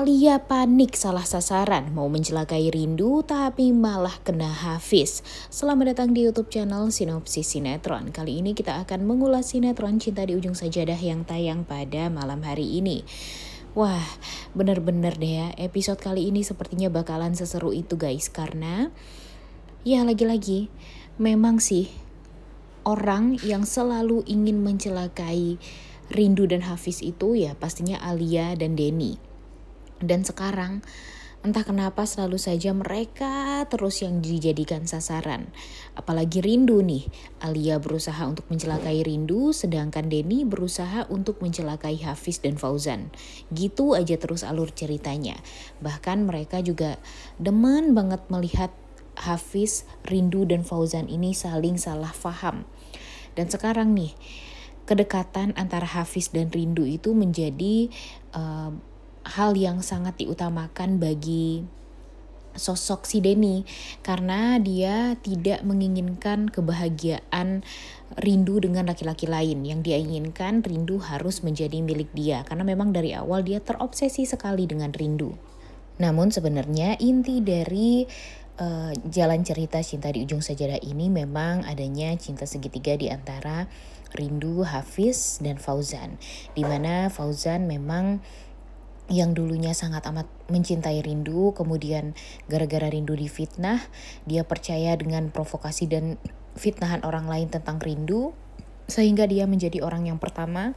Alia panik salah sasaran, mau mencelakai Rindu tapi malah kena Hafiz. Selamat datang di YouTube channel Sinopsis Sinetron. Kali ini kita akan mengulas sinetron Cinta di Ujung Sajadah yang tayang pada malam hari ini. Wah, bener-bener deh ya, episode kali ini sepertinya bakalan seseru itu guys. Karena, ya lagi-lagi, memang sih orang yang selalu ingin mencelakai Rindu dan Hafiz itu ya pastinya Alia dan Denny. Dan sekarang entah kenapa selalu saja mereka terus yang dijadikan sasaran. Apalagi Rindu nih, Alia berusaha untuk mencelakai Rindu sedangkan Denny berusaha untuk mencelakai Hafiz dan Fauzan. Gitu aja terus alur ceritanya. Bahkan mereka juga demen banget melihat Hafiz, Rindu dan Fauzan ini saling salah faham. Dan sekarang nih, kedekatan antara Hafiz dan Rindu itu menjadi hal yang sangat diutamakan bagi sosok si Denny, karena dia tidak menginginkan kebahagiaan Rindu dengan laki-laki lain. Yang dia inginkan Rindu harus menjadi milik dia, karena memang dari awal dia terobsesi sekali dengan Rindu. Namun sebenarnya inti dari jalan cerita Cinta di Ujung Sajadah ini memang adanya cinta segitiga di antara Rindu, Hafiz, dan Fauzan. Dimana Fauzan memang yang dulunya sangat amat mencintai Rindu, kemudian gara-gara Rindu difitnah, dia percaya dengan provokasi dan fitnahan orang lain tentang Rindu, sehingga dia menjadi orang yang pertama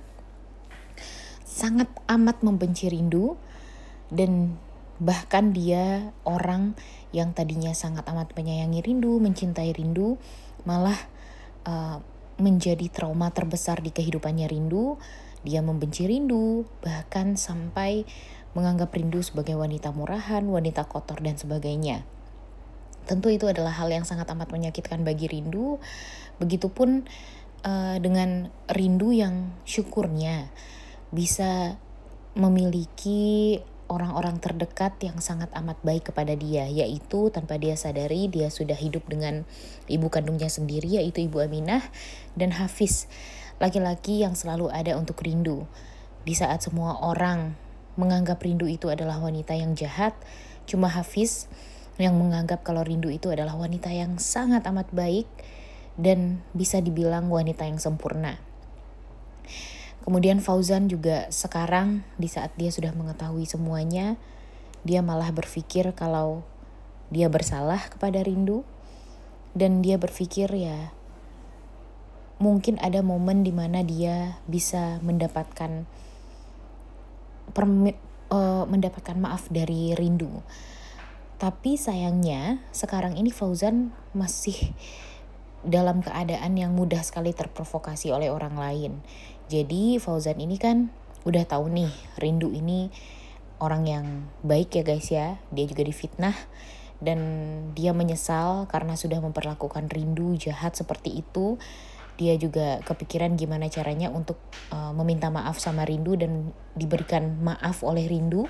sangat amat membenci Rindu, dan bahkan dia orang yang tadinya sangat amat menyayangi Rindu, mencintai Rindu, malah menjadi trauma terbesar di kehidupannya Rindu. Dia membenci Rindu, bahkan sampai menganggap Rindu sebagai wanita murahan, wanita kotor, dan sebagainya. Tentu itu adalah hal yang sangat amat menyakitkan bagi Rindu. Begitupun dengan Rindu yang syukurnya bisa memiliki orang-orang terdekat yang sangat amat baik kepada dia, yaitu tanpa dia sadari dia sudah hidup dengan ibu kandungnya sendiri, yaitu Ibu Aminah, dan Hafiz, laki-laki yang selalu ada untuk Rindu. Di saat semua orang menganggap Rindu itu adalah wanita yang jahat, cuma Hafiz yang menganggap kalau Rindu itu adalah wanita yang sangat amat baik dan bisa dibilang wanita yang sempurna. Kemudian Fauzan juga sekarang di saat dia sudah mengetahui semuanya, dia malah berpikir kalau dia bersalah kepada Rindu, dan dia berpikir ya mungkin ada momen di mana dia bisa mendapatkan maaf dari Rindu. Tapi sayangnya sekarang ini Fauzan masih dalam keadaan yang mudah sekali terprovokasi oleh orang lain. Jadi Fauzan ini kan udah tahu nih Rindu ini orang yang baik ya guys ya. Dia juga difitnah dan dia menyesal karena sudah memperlakukan Rindu jahat seperti itu. Dia juga kepikiran gimana caranya untuk meminta maaf sama Rindu dan diberikan maaf oleh Rindu.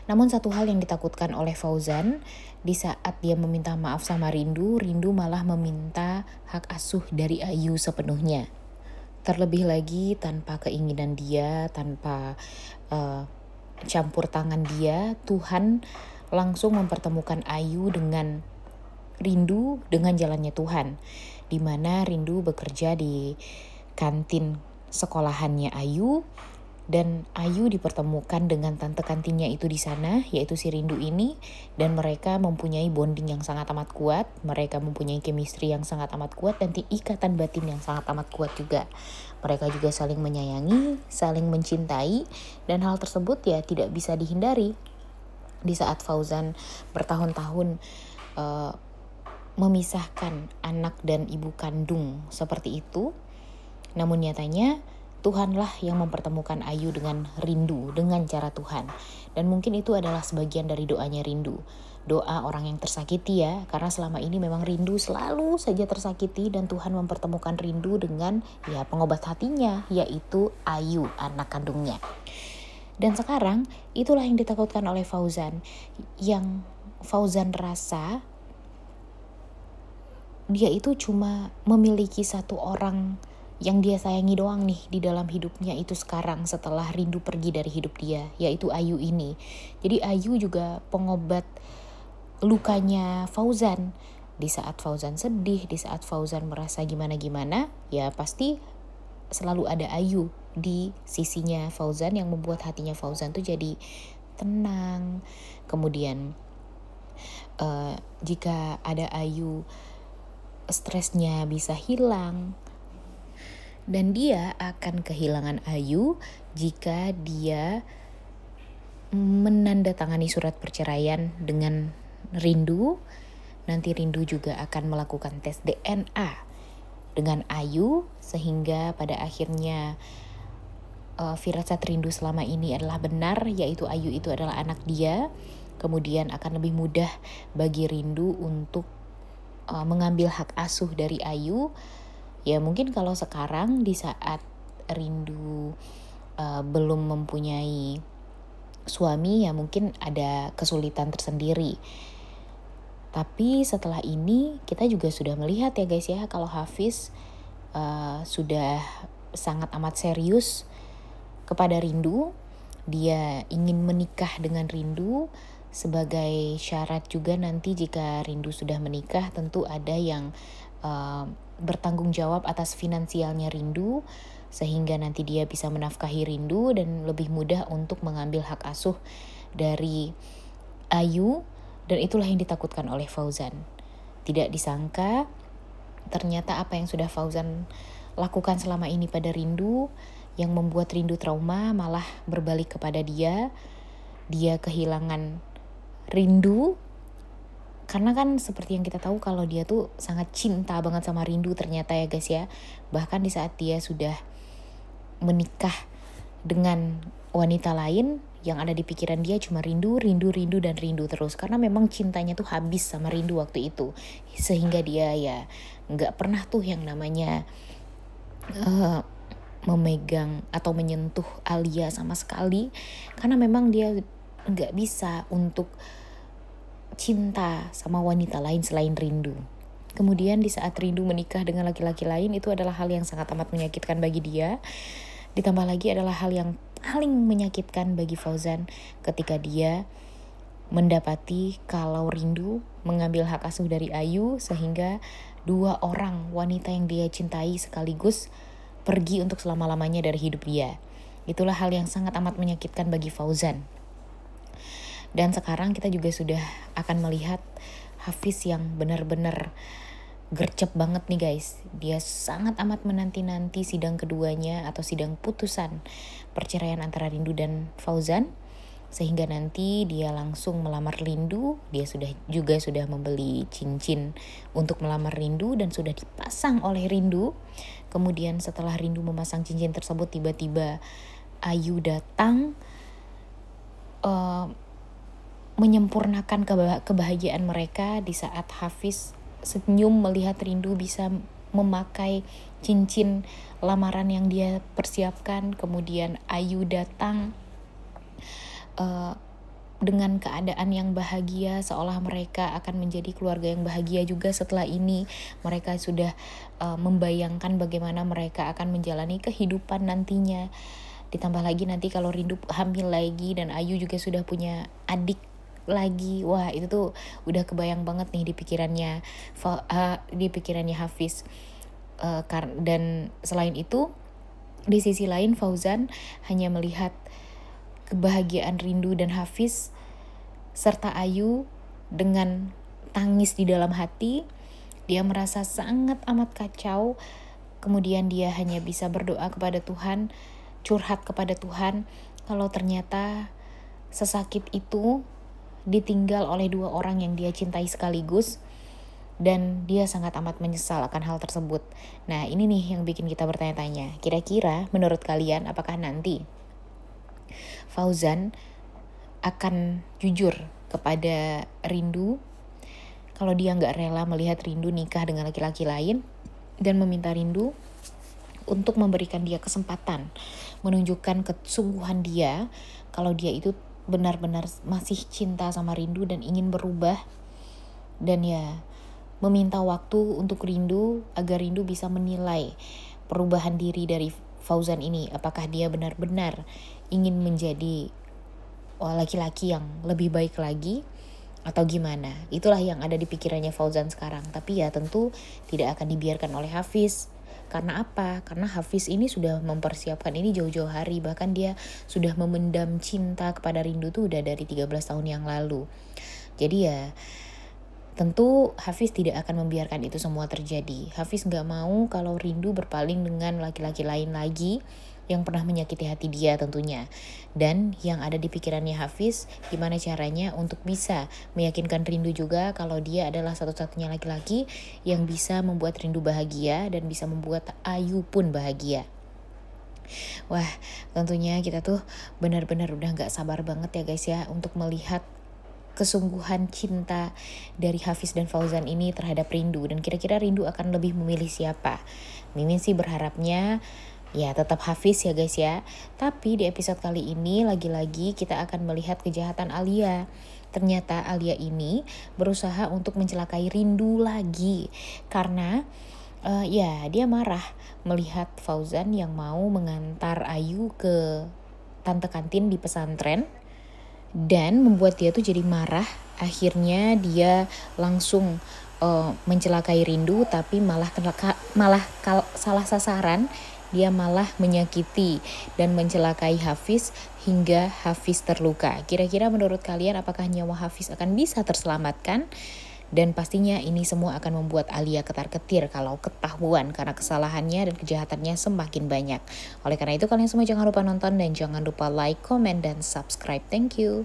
Namun satu hal yang ditakutkan oleh Fauzan, di saat dia meminta maaf sama Rindu, Rindu malah meminta hak asuh dari Ayu sepenuhnya. Terlebih lagi tanpa keinginan dia, tanpa campur tangan dia, Tuhan langsung mempertemukan Ayu dengan Rindu dengan jalannya Tuhan, di mana Rindu bekerja di kantin sekolahannya Ayu, dan Ayu dipertemukan dengan tante kantinnya itu di sana, yaitu si Rindu ini, dan mereka mempunyai bonding yang sangat amat kuat, mereka mempunyai chemistry yang sangat amat kuat, dan ikatan batin yang sangat amat kuat juga. Mereka juga saling menyayangi, saling mencintai, dan hal tersebut ya tidak bisa dihindari. Di saat Fauzan bertahun-tahun memisahkan anak dan ibu kandung seperti itu, namun nyatanya Tuhanlah yang mempertemukan Ayu dengan Rindu dengan cara Tuhan. Dan mungkin itu adalah sebagian dari doanya Rindu, doa orang yang tersakiti ya, karena selama ini memang Rindu selalu saja tersakiti, dan Tuhan mempertemukan Rindu dengan ya pengobat hatinya, yaitu Ayu, anak kandungnya. Dan sekarang itulah yang ditakutkan oleh Fauzan, yang Fauzan rasa dia itu cuma memiliki satu orang yang dia sayangi doang nih di dalam hidupnya itu sekarang setelah Rindu pergi dari hidup dia, yaitu Ayu ini. Jadi Ayu juga pengobat lukanya Fauzan. Di saat Fauzan sedih, di saat Fauzan merasa gimana-gimana, ya pasti selalu ada Ayu di sisinya Fauzan yang membuat hatinya Fauzan tuh jadi tenang. Kemudian jika ada Ayu, stresnya bisa hilang. Dan dia akan kehilangan Ayu jika dia menandatangani surat perceraian dengan Rindu. Nanti Rindu juga akan melakukan tes DNA dengan Ayu, sehingga pada akhirnya firasat Rindu selama ini adalah benar, yaitu Ayu itu adalah anak dia. Kemudian akan lebih mudah bagi Rindu untuk mengambil hak asuh dari Ayu. Ya mungkin kalau sekarang di saat Rindu belum mempunyai suami, ya mungkin ada kesulitan tersendiri. Tapi setelah ini kita juga sudah melihat ya guys ya, kalau Hafiz sudah sangat amat serius kepada Rindu. Dia ingin menikah dengan Rindu. Sebagai syarat juga nanti jika Rindu sudah menikah, tentu ada yang bertanggung jawab atas finansialnya Rindu, sehingga nanti dia bisa menafkahi Rindu dan lebih mudah untuk mengambil hak asuh dari Ayu. Dan itulah yang ditakutkan oleh Fauzan. Tidak disangka ternyata apa yang sudah Fauzan lakukan selama ini pada Rindu, yang membuat Rindu trauma, malah berbalik kepada dia. Dia kehilangan Rindu, karena kan seperti yang kita tahu kalau dia tuh sangat cinta banget sama Rindu ternyata ya guys ya. Bahkan di saat dia sudah menikah dengan wanita lain, yang ada di pikiran dia cuma Rindu, Rindu, Rindu, dan Rindu terus. Karena memang cintanya tuh habis sama Rindu waktu itu. Sehingga dia ya gak pernah tuh yang namanya memegang atau menyentuh Alia sama sekali. Karena memang dia gak bisa untuk cinta sama wanita lain selain Rindu. Kemudian di saat Rindu menikah dengan laki-laki lain, itu adalah hal yang sangat amat menyakitkan bagi dia. Ditambah lagi adalah hal yang paling menyakitkan bagi Fauzan ketika dia mendapati kalau Rindu mengambil hak asuh dari Ayu, sehingga 2 orang wanita yang dia cintai sekaligus pergi untuk selama-lamanya dari hidup dia. Itulah hal yang sangat amat menyakitkan bagi Fauzan. Dan sekarang kita juga sudah akan melihat Hafiz yang benar-benar gercep banget nih guys. Dia sangat amat menanti-nanti sidang keduanya atau sidang putusan perceraian antara Rindu dan Fauzan. Sehingga nanti dia langsung melamar Rindu. Dia sudah membeli cincin untuk melamar Rindu dan sudah dipasang oleh Rindu. Kemudian setelah Rindu memasang cincin tersebut, tiba-tiba Ayu datang menyempurnakan kebahagiaan mereka di saat Hafiz senyum melihat Rindu bisa memakai cincin lamaran yang dia persiapkan. Kemudian Ayu datang dengan keadaan yang bahagia, seolah mereka akan menjadi keluarga yang bahagia juga setelah ini. Mereka sudah membayangkan bagaimana mereka akan menjalani kehidupan nantinya. Ditambah lagi nanti kalau Rindu hamil lagi dan Ayu juga sudah punya adik lagi. Wah, itu tuh udah kebayang banget nih di pikirannya Hafiz. Dan selain itu, di sisi lain Fauzan hanya melihat kebahagiaan Rindu dan Hafiz serta Ayu dengan tangis di dalam hati. Dia merasa sangat amat kacau. Kemudian dia hanya bisa berdoa kepada Tuhan, curhat kepada Tuhan, kalau ternyata sesakit itu ditinggal oleh 2 orang yang dia cintai sekaligus, dan dia sangat amat menyesal akan hal tersebut. Nah, ini nih yang bikin kita bertanya-tanya, kira-kira menurut kalian apakah nanti Fauzan akan jujur kepada Rindu kalau dia gak rela melihat Rindu nikah dengan laki-laki lain, dan meminta Rindu untuk memberikan dia kesempatan menunjukkan kesungguhan dia kalau dia itu benar-benar masih cinta sama Rindu dan ingin berubah, dan ya meminta waktu untuk Rindu agar Rindu bisa menilai perubahan diri dari Fauzan ini. Apakah dia benar-benar ingin menjadi laki-laki yang lebih baik lagi atau gimana? Itulah yang ada di pikirannya Fauzan sekarang. Tapi ya tentu tidak akan dibiarkan oleh Hafiz. Karena apa? Karena Hafiz ini sudah mempersiapkan ini jauh-jauh hari. Bahkan dia sudah memendam cinta kepada Rindu tuh udah dari 13 tahun yang lalu. Jadi ya tentu Hafiz tidak akan membiarkan itu semua terjadi. Hafiz gak mau kalau Rindu berpaling dengan laki-laki lain lagi yang pernah menyakiti hati dia tentunya. Dan yang ada di pikirannya Hafiz, gimana caranya untuk bisa meyakinkan Rindu juga kalau dia adalah satu-satunya laki-laki yang bisa membuat Rindu bahagia dan bisa membuat Ayu pun bahagia. Wah, tentunya kita tuh benar-benar udah gak sabar banget ya guys ya untuk melihat kesungguhan cinta dari Hafiz dan Fauzan ini terhadap Rindu. Dan kira-kira Rindu akan lebih memilih siapa? Mimin sih berharapnya ya tetap Hafiz ya guys ya. Tapi di episode kali ini lagi-lagi kita akan melihat kejahatan Alia. Ternyata Alia ini berusaha untuk mencelakai Rindu lagi. Karena ya dia marah melihat Fauzan yang mau mengantar Ayu ke tante kantin di pesantren. Dan membuat dia tuh jadi marah. Akhirnya dia langsung mencelakai Rindu, tapi malah salah sasaran. Dia malah menyakiti dan mencelakai Hafiz hingga Hafiz terluka. Kira-kira menurut kalian apakah nyawa Hafiz akan bisa terselamatkan? Dan pastinya ini semua akan membuat Alia ketar-ketir kalau ketahuan karena kesalahannya dan kejahatannya semakin banyak. Oleh karena itu kalian semua jangan lupa nonton dan jangan lupa like, comment, dan subscribe. Thank you.